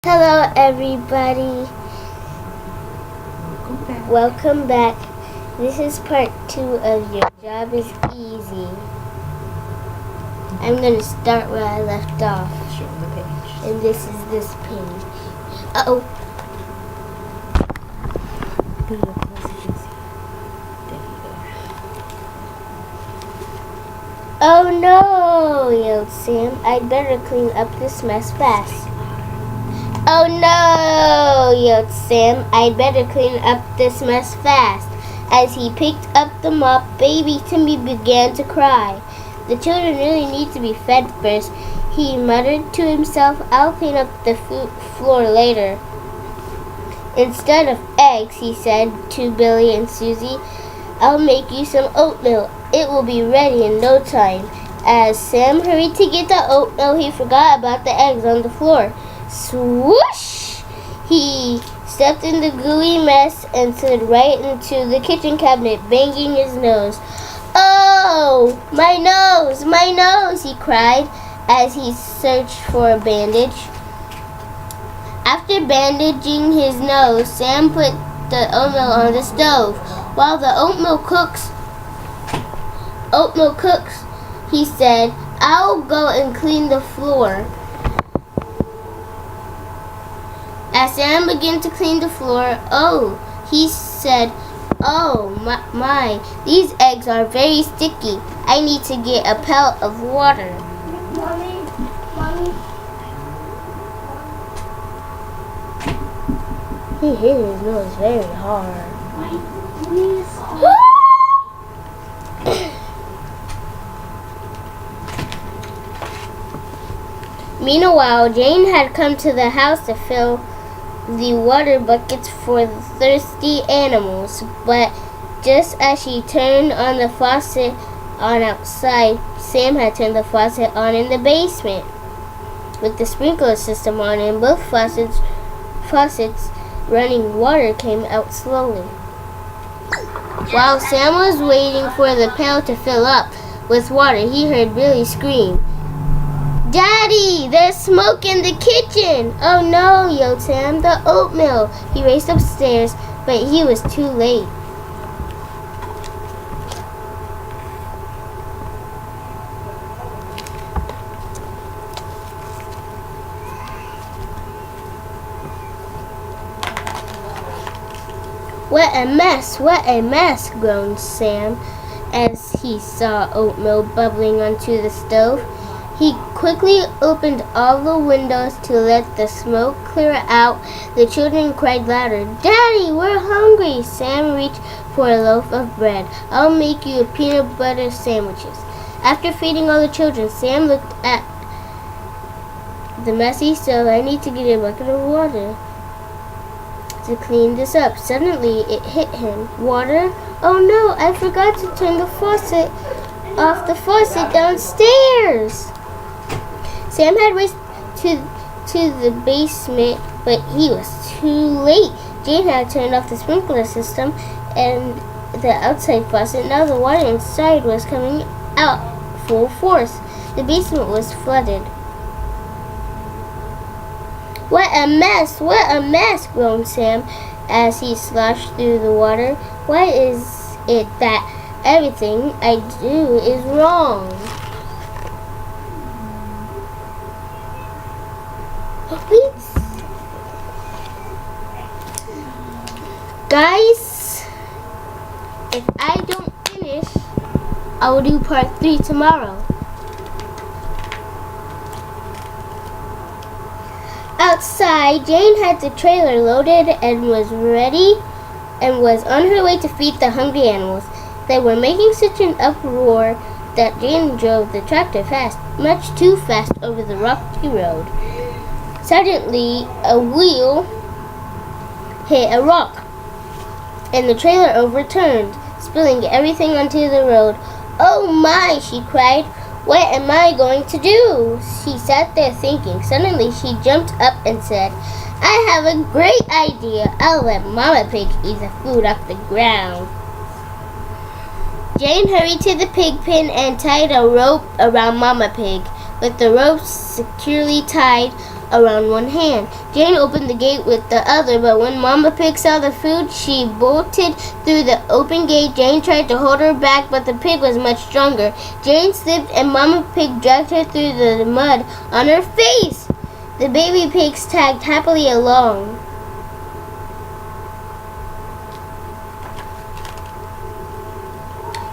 Hello everybody, welcome back. This is part 2 of Your Job is Easy. I'm going to start where I left off. Show the page. And this is this page. Uh-oh. Put it up close so you can see. There you go. Oh no, yelled Sam. I'd better clean up this mess fast. Oh no, yelled Sam. I'd better clean up this mess fast. As he picked up the mop, baby Timmy began to cry. The children really need to be fed first, he muttered to himself. I'll clean up the floor later. Instead of eggs, he said to Billy and Susie, I'll make you some oatmeal. It will be ready in no time. As Sam hurried to get the oatmeal, he forgot about the eggs on the floor. Swoosh! He stepped in the gooey mess and slid right into the kitchen cabinet, banging his nose. Oh, my nose, he cried as he searched for a bandage. After bandaging his nose, Sam put the oatmeal on the stove. While the oatmeal cooks, he said, I'll go and clean the floor. As Sam began to clean the floor, he said, oh my, these eggs are very sticky. I need to get a pail of water. Mommy. He hit his nose very hard. Meanwhile, Jane had come to the house to fill the water buckets for the thirsty animals, but just as she turned on the faucet on outside, Sam had turned the faucet on in the basement. With the sprinkler system on and both faucets running, water came out slowly. While Sam was waiting for the pail to fill up with water, he heard Billy scream, Daddy, there's smoke in the kitchen! Oh no, yelled Sam, the oatmeal! He raced upstairs, but he was too late. What a mess, groaned Sam as he saw oatmeal bubbling onto the stove. He quickly opened all the windows to let the smoke clear out. The children cried louder, Daddy, we're hungry! Sam reached for a loaf of bread. I'll make you peanut butter sandwiches. After feeding all the children, Sam looked at the messy stove. I need to get a bucket of water to clean this up. Suddenly, it hit him. Water? Oh no, I forgot to turn the faucet off the faucet downstairs. Sam had raced to the basement, but he was too late. Jane had turned off the sprinkler system and the outside faucet. Now the water inside was coming out full force. The basement was flooded. What a mess, groaned Sam as he sloshed through the water. Why is it that everything I do is wrong? Guys, if I don't finish, I will do part 3 tomorrow. Outside, Jane had the trailer loaded and was ready and was on her way to feed the hungry animals. They were making such an uproar that Jane drove the tractor fast, much too fast over the rocky road. Suddenly, a wheel hit a rock, and the trailer overturned, spilling everything onto the road. Oh my, she cried. What am I going to do? She sat there thinking. Suddenly, she jumped up and said, I have a great idea. I'll let Mama Pig eat the food off the ground. Jane hurried to the pig pen and tied a rope around Mama Pig. With the rope securely tied around one hand. Jane opened the gate with the other, but when Mama Pig saw the food, she bolted through the open gate. Jane tried to hold her back, but the pig was much stronger. Jane slipped, and Mama Pig dragged her through the mud on her face. The baby pigs tagged happily along.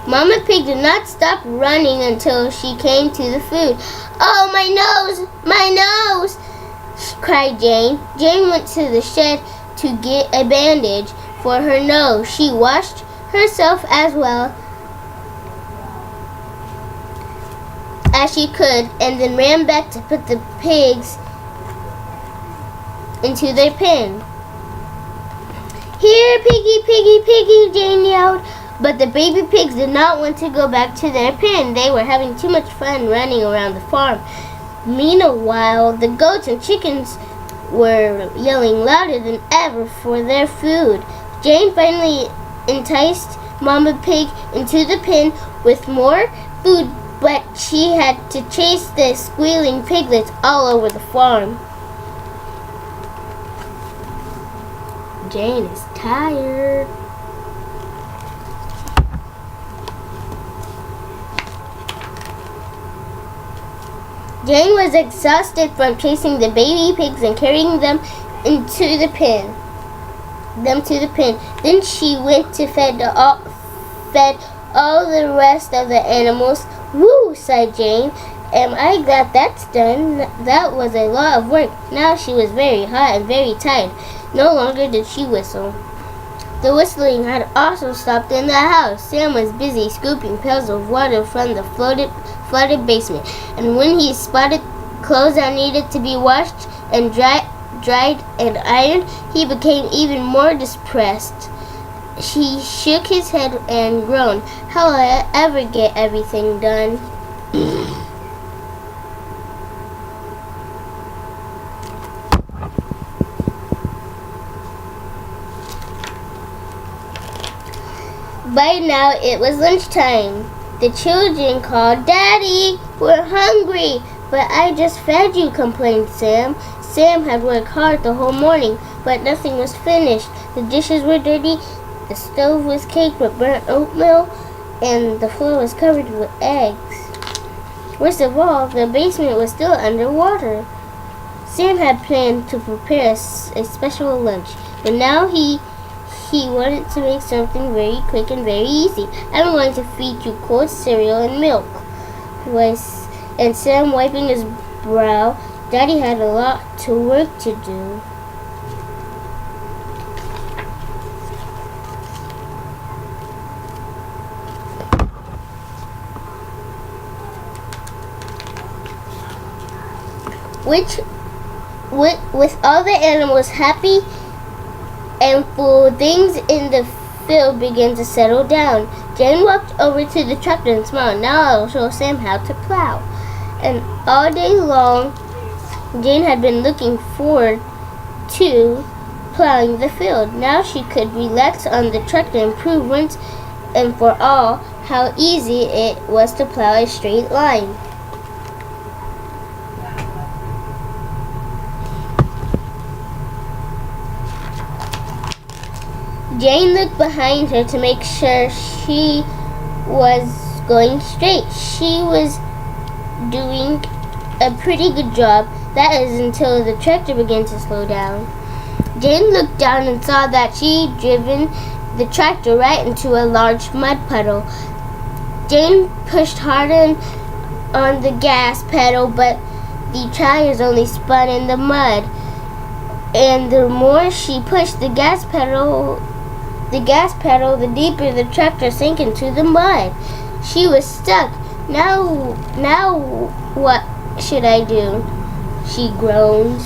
Mama Pig did not stop running until she came to the food. "Oh, my nose! My nose!" cried Jane. Jane went to the shed to get a bandage for her nose. She washed herself as well as she could and then ran back to put the pigs into their pen. "Here, piggy, piggy, piggy," Jane yelled. But the baby pigs did not want to go back to their pen. They were having too much fun running around the farm. Meanwhile, the goats and chickens were yelling louder than ever for their food. Jane finally enticed Mama Pig into the pen with more food, but she had to chase the squealing piglets all over the farm. Jane is tired. Jane was exhausted from chasing the baby pigs and carrying them into the pen. Then she went to fed all the rest of the animals. "Woo!" sighed Jane. "Am I glad that's done? That was a lot of work." Now she was very hot and very tired. No longer did she whistle. The whistling had also stopped in the house. Sam was busy scooping pails of water from the flooded basement, and when he spotted clothes that needed to be washed and dried and ironed, he became even more depressed. He shook his head and groaned, "How will I ever get everything done?" By now it was lunchtime. The children called, "Daddy, we're hungry." "But I just fed you," complained Sam. Sam had worked hard the whole morning, but nothing was finished. The dishes were dirty, the stove was caked with burnt oatmeal, and the floor was covered with eggs. Worst of all, the basement was still underwater. Sam had planned to prepare a special lunch, but now he wanted to make something very quick and very easy. "I'm going to feed you cold cereal and milk," and Sam wiping his brow. Daddy had a lot of work to do. With all the animals happy and full, things in the field began to settle down. Jane walked over to the tractor and smiled. "Now I'll show Sam how to plow." And all day long, Jane had been looking forward to plowing the field. Now she could relax on the tractor and prove once and for all how easy it was to plow a straight line. Jane looked behind her to make sure she was going straight. She was doing a pretty good job. That is until the tractor began to slow down. Jane looked down and saw that she'd driven the tractor right into a large mud puddle. Jane pushed harder on the gas pedal, but the tires only spun in the mud. And the more she pushed the gas pedal, the deeper the tractor sank into the mud. She was stuck. Now what should I do?" she groaned.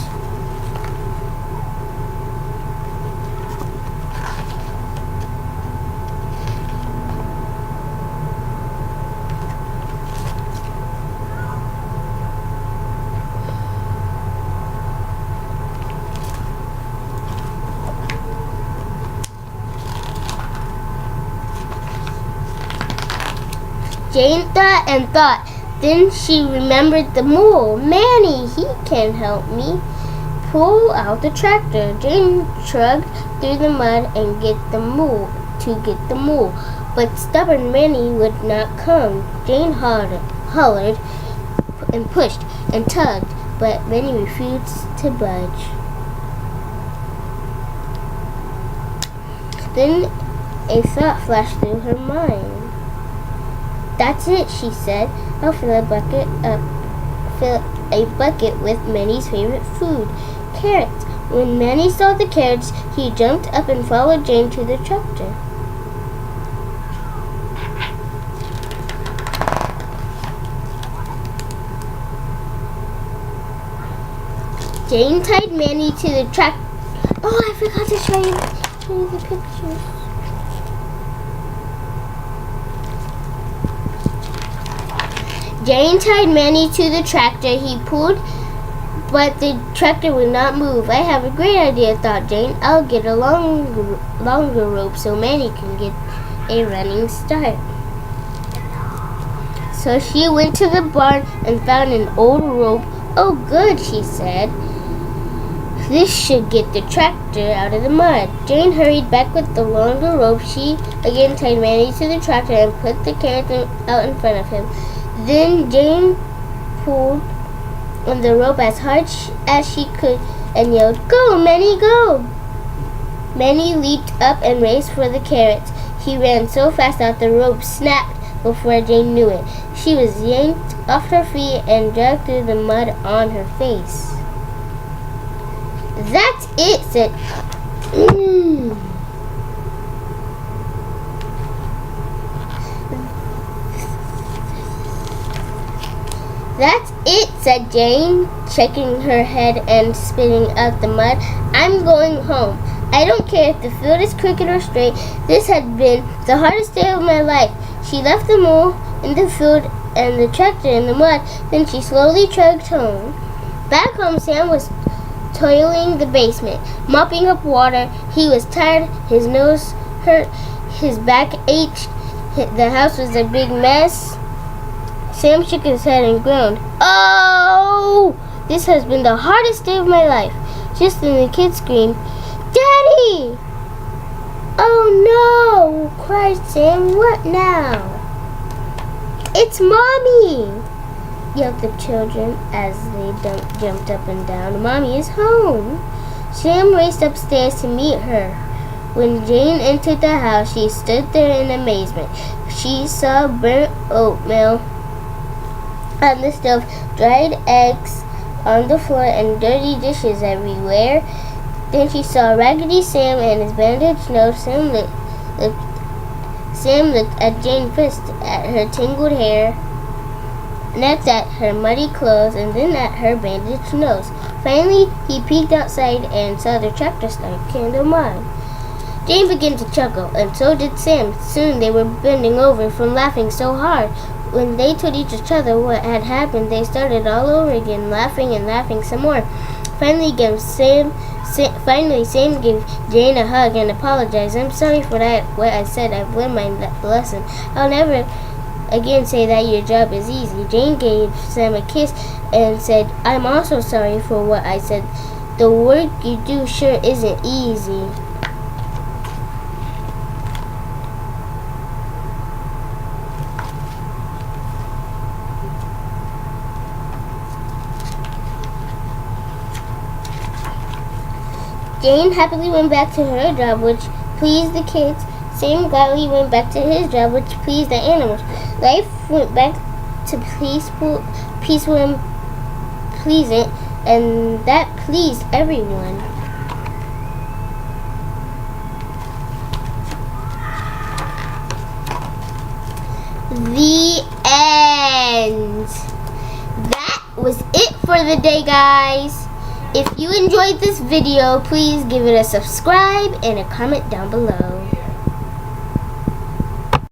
Jane thought and thought. Then she remembered the mole. "Manny, he can help me." pull out the tractor. Jane trudged through the mud and get the mule, but stubborn Manny would not come. Jane hollered and pushed and tugged, but Manny refused to budge. Then a thought flashed through her mind. "That's it," she said. "I'll fill a bucket with Manny's favorite food, carrots." When Manny saw the carrots, he jumped up and followed Jane to the tractor. Jane tied Manny to the tractor. Oh, I forgot to show you the pictures. Jane tied Manny to the tractor. He pulled, but the tractor would not move. "I have a great idea," thought Jane. "I'll get a longer rope so Manny can get a running start." So she went to the barn and found an old rope. "Oh, good," she said. "This should get the tractor out of the mud." Jane hurried back with the longer rope. She again tied Manny to the tractor and put the carrot out in front of him. Then Jane pulled on the rope as hard as she could and yelled, "Go, Manny, go!" Manny leaped up and raced for the carrots. He ran so fast that the rope snapped before Jane knew it. She was yanked off her feet and dragged through the mud on her face. "That's it," said "That's it," said Jane, shaking her head and spitting out the mud. "I'm going home. I don't care if the field is crooked or straight. This has been the hardest day of my life." She left the mule in the field and the tractor in the mud. Then she slowly trudged home. Back home, Sam was toiling the basement, mopping up water. He was tired, his nose hurt, his back ached. The house was a big mess. Sam shook his head and groaned. "Oh, this has been the hardest day of my life." Just then the kids screamed, "Daddy!" "Oh no!" cried Sam. "What now?" "It's Mommy!" yelled the children as they jumped up and down. "Mommy is home." Sam raced upstairs to meet her. When Jane entered the house, she stood there in amazement. She saw burnt oatmeal on the stove, dried eggs on the floor, and dirty dishes everywhere. Then she saw Raggedy Sam and his bandaged nose. Sam looked at Jane first, at her tangled hair, next at her muddy clothes, and then at her bandaged nose. Finally, he peeked outside and saw the tractor stuck in the mud. Jane began to chuckle, and so did Sam. Soon they were bending over from laughing so hard. When they told each other what had happened, they started all over again, laughing and laughing some more. Finally, Sam gave Jane a hug and apologized. "I'm sorry for what I said. I've learned my lesson. I'll never again say that your job is easy." Jane gave Sam a kiss and said, "I'm also sorry for what I said. The work you do sure isn't easy." Jane happily went back to her job, which pleased the kids. Sam gladly went back to his job, which pleased the animals. Life went back to peaceful and pleasant, and that pleased everyone. The end. That was it for the day, guys. If you enjoyed this video, please give it a subscribe and a comment down below.